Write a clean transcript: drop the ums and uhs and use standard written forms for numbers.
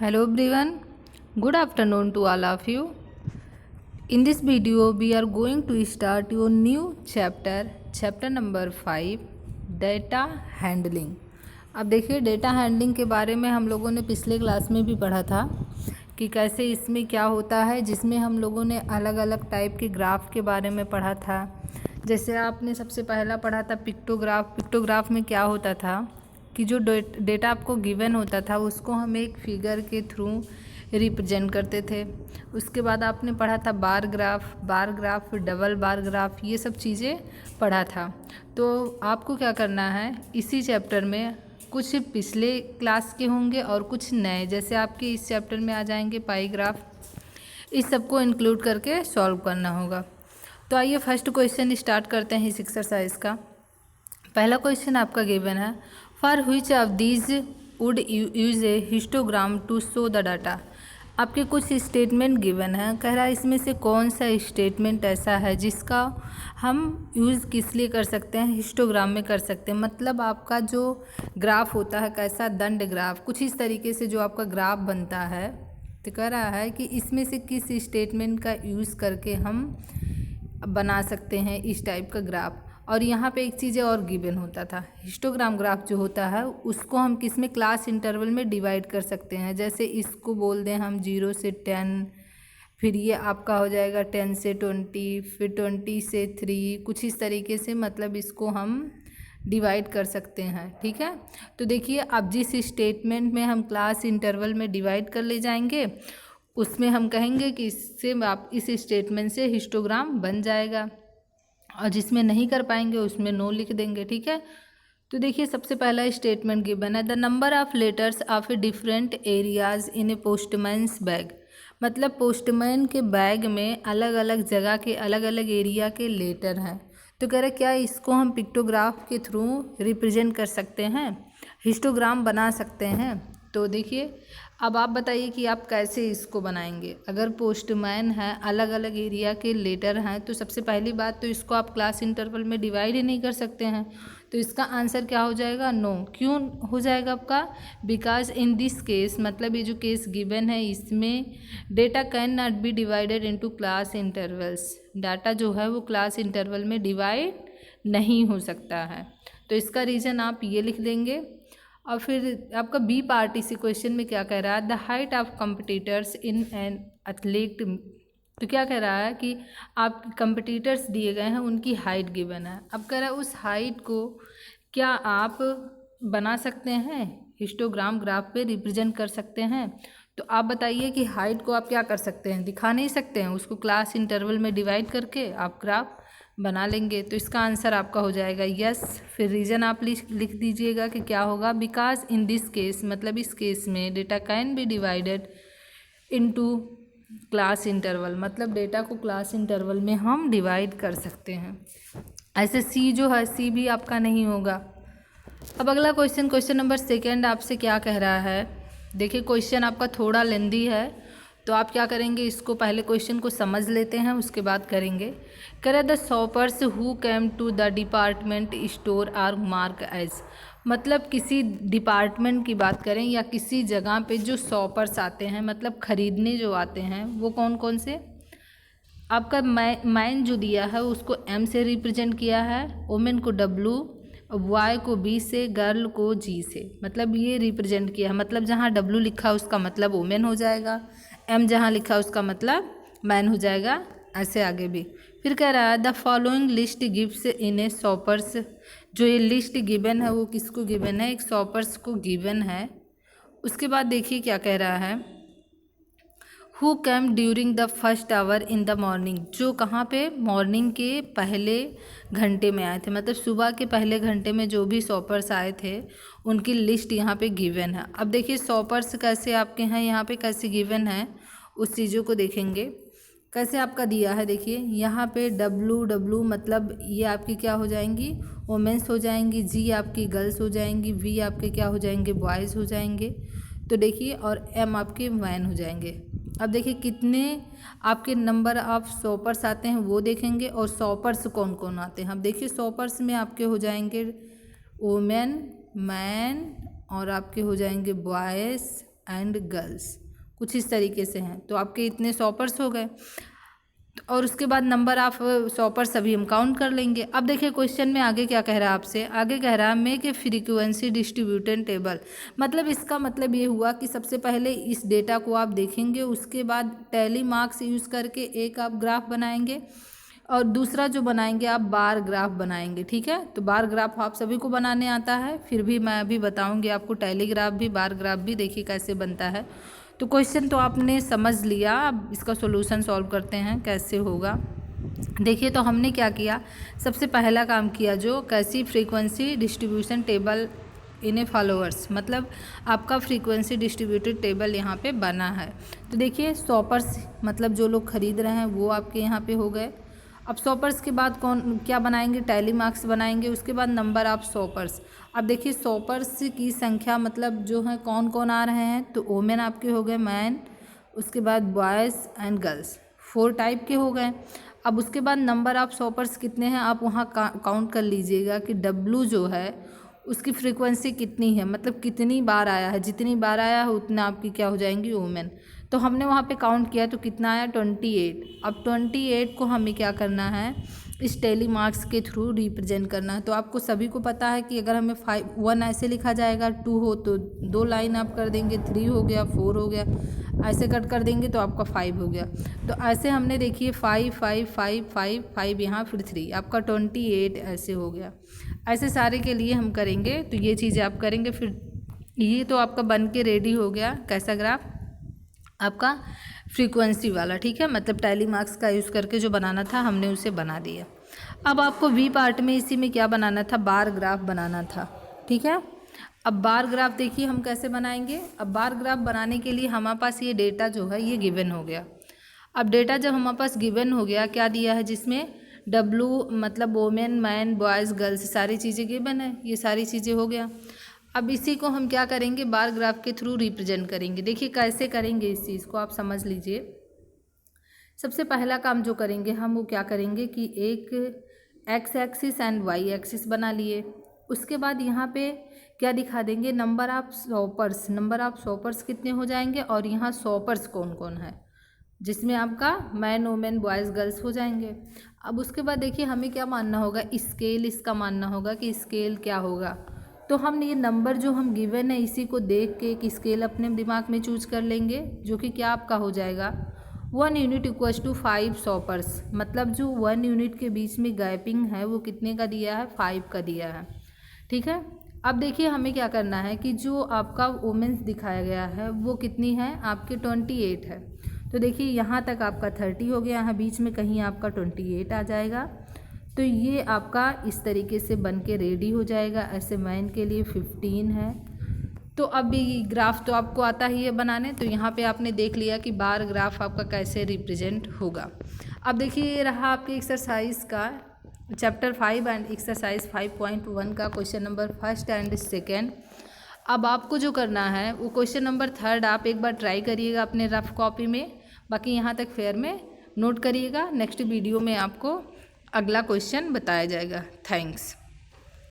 Hello everyone, good afternoon to all of you. In this video, we are going to start your new chapter number 5, data handling. अब देखिए data handling के बारे में हम लोगों ने पिछले क्लास में भी पढ़ा था कि कैसे इसमें क्या होता है, जिसमें हम लोगों ने अलग अलग टाइप के ग्राफ के बारे में पढ़ा था। जैसे आपने सबसे पहला पढ़ा था पिक्टोग्राफ। पिक्टोग्राफ में क्या होता था कि जो डेटा आपको गिवन होता था उसको हम एक फिगर के थ्रू रिप्रेजेंट करते थे। उसके बाद आपने पढ़ा था bar graph, double bar graph, ये सब चीज़ें पढ़ा था। तो आपको क्या करना है, इसी चैप्टर में कुछ पिछले क्लास के होंगे और कुछ नए, जैसे आपके इस चैप्टर में आ जाएंगे पाई ग्राफ, इस सबको इंक्लूड करके सॉल्व करना होगा। तो आइए फर्स्ट क्वेश्चन स्टार्ट करते हैं इस एक्सरसाइज का। पहला क्वेश्चन आपका गिवन है, for which of these would use a histogram to show the data. आपके कुछ स्टेटमेंट गिवन है, कह रहा है इसमें से कौन सा स्टेटमेंट ऐसा है जिसका हम यूज़ किस लिए कर सकते हैं, हिस्टोग्राम में कर सकते हैं। मतलब आपका जो ग्राफ होता है कैसा, दंड ग्राफ, कुछ इस तरीके से जो आपका ग्राफ बनता है। तो कह रहा है कि इसमें से किस स्टेटमेंट का यूज़ करके हम बना सकते हैं इस टाइप का ग्राफ। और यहाँ पे एक चीज़ और गिवन होता था, हिस्टोग्राम ग्राफ जो होता है उसको हम किस में, क्लास इंटरवल में डिवाइड कर सकते हैं। जैसे इसको बोल दें हम 0 से 10, फिर ये आपका हो जाएगा 10 से 20, फिर 20 से 3, कुछ इस तरीके से मतलब इसको हम डिवाइड कर सकते हैं। ठीक है, तो देखिए अब जिस स्टेटमेंट में हम क्लास इंटरवल में डिवाइड कर ले जाएंगे उसमें हम कहेंगे कि इससे आप इस स्टेटमेंट से हिस्टोग्राम बन जाएगा, और जिसमें नहीं कर पाएंगे उसमें नो लिख देंगे। ठीक है, तो देखिए सबसे पहला स्टेटमेंट गिवन है, the number of letters of a different areas in a postman's bag. मतलब पोस्टमैन के बैग में अलग अलग जगह के अलग अलग एरिया के लेटर हैं। तो कह रहे क्या इसको हम पिक्टोग्राफ के थ्रू रिप्रेजेंट कर सकते हैं, हिस्टोग्राम बना सकते हैं। तो देखिए अब आप बताइए कि आप कैसे इसको बनाएंगे। अगर पोस्टमैन है, अलग अलग एरिया के लेटर हैं, तो सबसे पहली बात तो इसको आप क्लास इंटरवल में डिवाइड ही नहीं कर सकते हैं। तो इसका आंसर क्या हो जाएगा, नो। क्यों हो जाएगा आपका, बिकॉज इन दिस केस, मतलब ये जो केस गिवन है इसमें data can not be divided into class intervals. Data जो है वो क्लास इंटरवल में डिवाइड नहीं हो सकता है। तो इसका रीज़न आप ये लिख देंगे। और फिर आपका बी पार्ट इसी क्वेश्चन में क्या कह रहा है, the height of competitors in an athlete. तो क्या कह रहा है कि आप कंपटीटर्स दिए गए हैं, उनकी हाइट गिवन है। अब कह रहा है उस हाइट को क्या आप बना सकते हैं, हिस्टोग्राम ग्राफ पे रिप्रेजेंट कर सकते हैं। तो आप बताइए कि हाइट को आप क्या कर सकते हैं, दिखा नहीं सकते हैं, उसको क्लास इंटरवल में डिवाइड करके आप ग्राफ बना लेंगे। तो इसका आंसर आपका हो जाएगा यस। फिर रीज़न आप लिख दीजिएगा कि क्या होगा, बिकॉज इन दिस केस, मतलब इस केस में data can be divided into class interval, मतलब डेटा को क्लास इंटरवल में हम डिवाइड कर सकते हैं। ऐसे सी जो है, सी भी आपका नहीं होगा। अब अगला क्वेश्चन नंबर 2 आपसे क्या कह रहा है। देखिए क्वेश्चन आपका थोड़ा लेंदी है, तो आप क्या करेंगे, इसको पहले क्वेश्चन को समझ लेते हैं उसके बाद करेंगे। करे the shoppers who came to the department store are mark as. मतलब किसी डिपार्टमेंट की बात करें या किसी जगह पे जो शॉपर्स आते हैं, मतलब ख़रीदने जो आते हैं, वो कौन कौन से। आपका मैन जो दिया है उसको एम से रिप्रेजेंट किया है, वुमेन को डब्लू, वाई को बी से, गर्ल को जी से, मतलब ये रिप्रेजेंट किया है। मतलब जहाँ डब्लू लिखा उसका मतलब वुमेन हो जाएगा, एम जहाँ लिखा उसका मतलब मैन हो जाएगा, ऐसे आगे भी। फिर कह रहा है the following list gives in A shoppers. जो ये लिस्ट गिवन है वो किसको गिवन है, एक शॉपर्स को गिवन है। उसके बाद देखिए क्या कह रहा है, who came during the first hour in the morning. जो कहाँ पे, मॉर्निंग के पहले घंटे में आए थे, मतलब सुबह के पहले घंटे में जो भी शॉपर्स आए थे उनकी लिस्ट यहाँ पे गिवन है। अब देखिए शॉपर्स कैसे आपके हैं, यहाँ पे कैसे गिवन है उस चीज़ों को देखेंगे कैसे आपका दिया है। देखिए यहाँ पे डब्लू मतलब ये आपकी क्या हो जाएंगी, वोमेंस हो जाएंगी, जी आपकी गर्ल्स हो जाएंगी, वी आपके क्या हो जाएंगे, बॉयज़ हो जाएंगे। तो देखिए और एम आपके मैन हो जाएंगे। अब देखिए कितने आपके नंबर ऑफ शॉपर्स आते हैं वो देखेंगे, और शॉपर्स कौन कौन आते हैं। अब देखिए शॉपर्स में आपके हो जाएंगे वोमेन, मैन, और आपके हो जाएंगे बॉयज़, एंड गर्ल्स, कुछ इस तरीके से हैं। तो आपके इतने सॉपर्स हो गए और उसके बाद नंबर ऑफ सॉपर्स सभी हम काउंट कर लेंगे। अब देखिए क्वेश्चन में आगे क्या कह रहा है आपसे, आगे कह रहा है make a frequency distributed table. मतलब इसका मतलब ये हुआ कि सबसे पहले इस डेटा को आप देखेंगे, उसके बाद टैली मार्क्स यूज़ करके एक आप ग्राफ बनाएंगे और दूसरा जो बनाएंगे आप बार ग्राफ बनाएंगे। ठीक है, तो बार ग्राफ आप सभी को बनाने आता है, फिर भी मैं अभी बताऊंगी आपको टैली ग्राफ भी बार ग्राफ भी, देखिए कैसे बनता है। तो क्वेश्चन तो आपने समझ लिया, अब इसका सॉल्यूशन सॉल्व करते हैं कैसे होगा। देखिए तो हमने क्या किया, सबसे पहला काम किया जो कैसी फ्रीक्वेंसी डिस्ट्रीब्यूशन टेबल इन ए फॉलोअर्स, मतलब आपका फ्रीक्वेंसी डिस्ट्रीब्यूटेड टेबल यहाँ पे बना है। तो देखिए शॉपर्स मतलब जो लोग खरीद रहे हैं वो आपके यहाँ पे हो गए। अब शॉपर्स के बाद कौन क्या बनाएंगे, टैली मार्क्स बनाएंगे, उसके बाद नंबर ऑफ शॉपर्स। अब देखिए शॉपर्स की संख्या मतलब जो है कौन कौन आ रहे हैं, तो वोमेन आपके हो गए मैन, उसके बाद बॉयज़ एंड गर्ल्स, 4 टाइप के हो गए। अब उसके बाद नंबर ऑफ शॉपर्स कितने हैं आप वहाँ काउंट कर लीजिएगा कि W जो है उसकी फ्रीक्वेंसी कितनी है, मतलब कितनी बार आया है, जितनी बार आया है उतना आपकी क्या हो जाएंगी वोमेन। तो हमने वहाँ पे काउंट किया तो कितना आया 28। अब 28 को हमें क्या करना है, इस टैली मार्क्स के थ्रू रिप्रेजेंट करना है। तो आपको सभी को पता है कि अगर हमें 1 ऐसे लिखा जाएगा, 2 हो तो 2 लाइन आप कर देंगे, 3 हो गया, 4 हो गया, ऐसे कट कर देंगे तो आपका 5 हो गया। तो ऐसे हमने देखिए 5 5 5 5 5 यहाँ फिर 3, आपका 28 ऐसे हो गया। ऐसे सारे के लिए हम करेंगे, तो ये चीज़ें आप करेंगे। फिर ये तो आपका बन के रेडी हो गया कैसा ग्राफ, आपका फ्रीक्वेंसी वाला। ठीक है, मतलब टैली मार्क्स का यूज़ करके जो बनाना था हमने उसे बना दिया। अब आपको वी पार्ट में इसी में क्या बनाना था, बार ग्राफ बनाना था। ठीक है, अब बार ग्राफ देखिए हम कैसे बनाएंगे। अब बार ग्राफ बनाने के लिए हमारे पास ये डेटा जो है ये गिवन हो गया। अब डेटा जब हमारे पास गिवन हो गया, क्या दिया है जिसमें W मतलब वोमेन मैन बॉयज़ गर्ल्स सारी चीज़ें गिवन है, ये सारी चीज़ें हो गया। अब इसी को हम क्या करेंगे, बार ग्राफ के थ्रू रिप्रेजेंट करेंगे। देखिए कैसे करेंगे इस चीज़ को आप समझ लीजिए। सबसे पहला काम जो करेंगे हम वो क्या करेंगे कि एक x axis and y axis बना लिए। उसके बाद यहाँ पे क्या दिखा देंगे, number of shoppers, number of shoppers कितने हो जाएंगे और यहाँ शॉपर्स कौन कौन है, जिसमें आपका मैन वोमेन बॉयज़ गर्ल्स हो जाएंगे। अब उसके बाद देखिए हमें क्या मानना होगा, स्केल इसका मानना होगा कि स्केल क्या होगा। तो हम ये नंबर जो हम गिवन है इसी को देख के एक स्केल अपने दिमाग में चूज कर लेंगे, जो कि क्या आपका हो जाएगा 1 यूनिट इक्वल्स टू 5 शॉपर्स, मतलब जो 1 यूनिट के बीच में गैपिंग है वो कितने का दिया है, 5 का दिया है। ठीक है, अब देखिए हमें क्या करना है कि जो आपका वोमेन्स दिखाया गया है वो कितनी है, आपके 28 है। तो देखिए यहाँ तक आपका 30 हो गया, यहाँ बीच में कहीं आपका 28 आ जाएगा। तो ये आपका इस तरीके से बन के रेडी हो जाएगा। ऐसे मैन के लिए 15 है। तो अभी ग्राफ तो आपको आता ही है बनाने, तो यहाँ पे आपने देख लिया कि बार ग्राफ आपका कैसे रिप्रेजेंट होगा। अब देखिए ये रहा आपके एक्सरसाइज का चैप्टर 5 एंड एक्सरसाइज 5.1 का क्वेश्चन नंबर 1 एंड 2। अब आपको जो करना है वो क्वेश्चन नंबर 3 आप एक बार ट्राई करिएगा अपने रफ कॉपी में, बाकी यहाँ तक फेयर में नोट करिएगा। नेक्स्ट वीडियो में आपको अगला क्वेश्चन बताया जाएगा। थैंक्स।